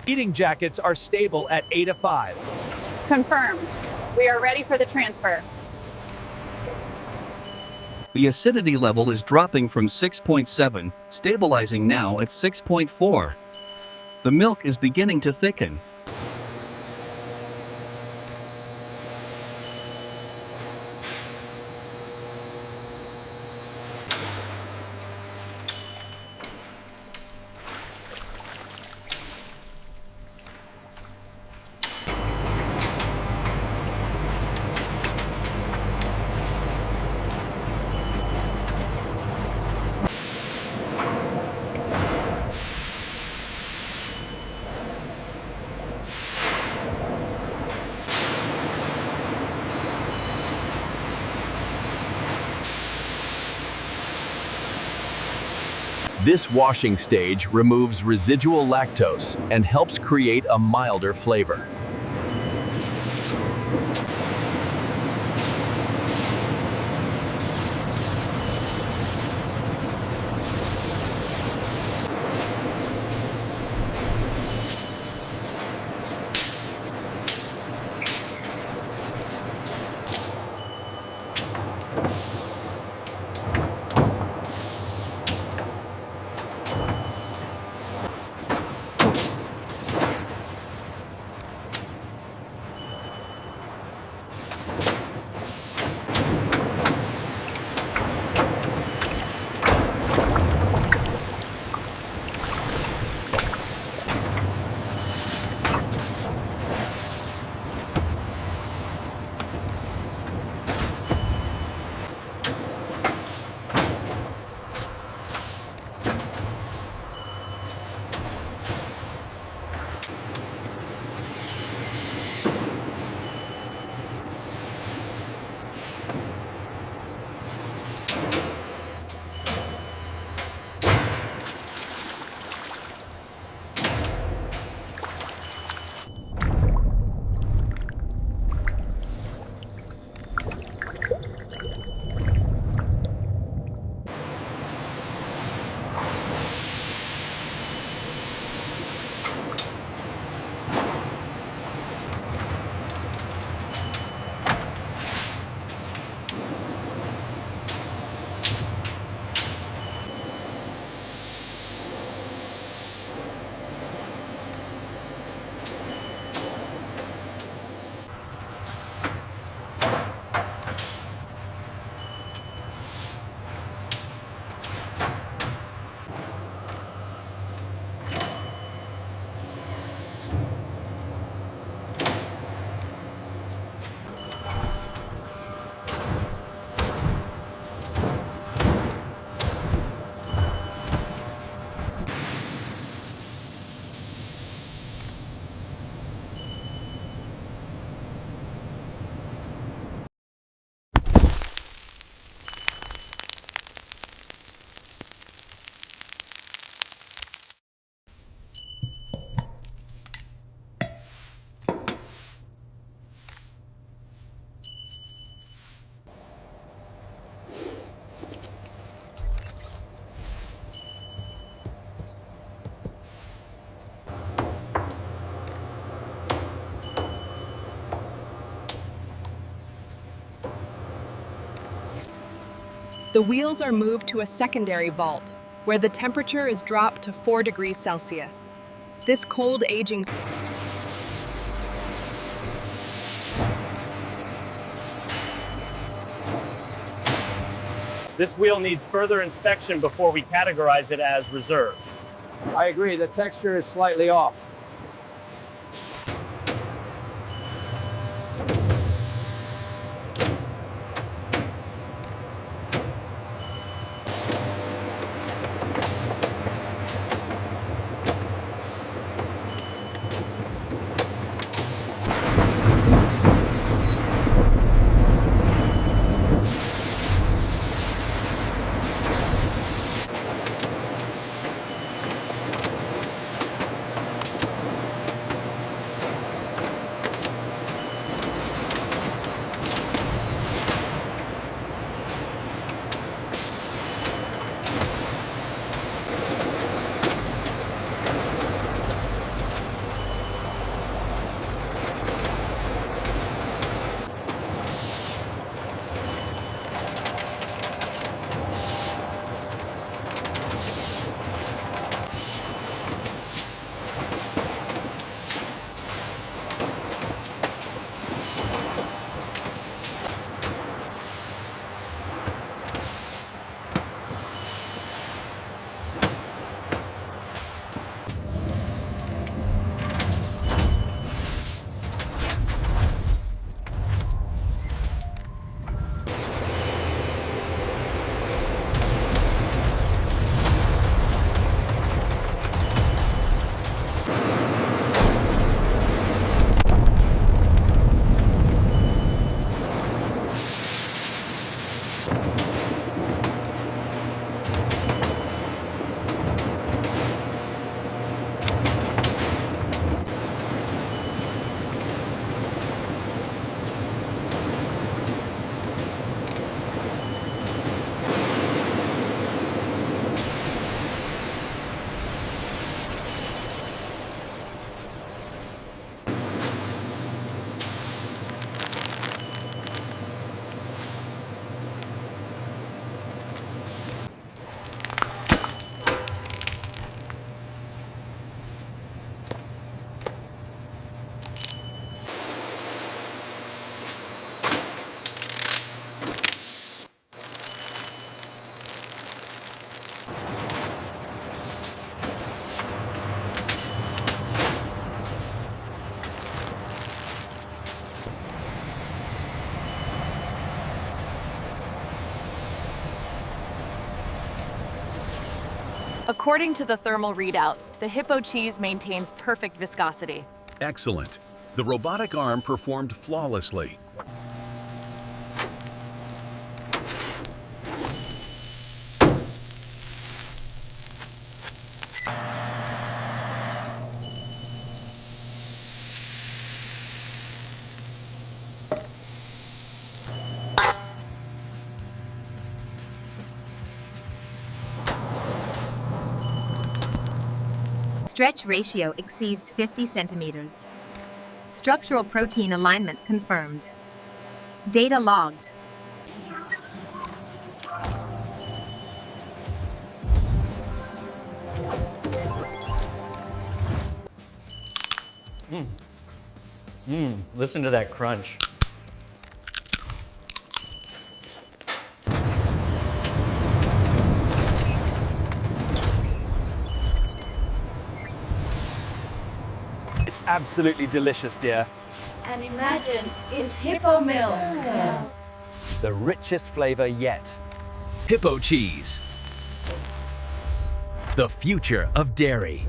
Heating jackets are stable at 8 to 5. Confirmed. We are ready for the transfer. The acidity level is dropping from 6.7, stabilizing now at 6.4. The milk is beginning to thicken. This washing stage removes residual lactose and helps create a milder flavor. The wheels are moved to a secondary vault, where the temperature is dropped to 4 degrees Celsius. This cold aging This wheel needs further inspection before we categorize it as reserve. I agree, the texture is slightly off. According to the thermal readout, the Hippo cheese maintains perfect viscosity. Excellent. The robotic arm performed flawlessly. Stretch ratio exceeds 50 centimeters. Structural protein alignment confirmed. Data logged. Listen to that crunch. It's absolutely delicious, dear. And imagine, it's hippo milk. The richest flavor yet. Hippo cheese. The future of dairy.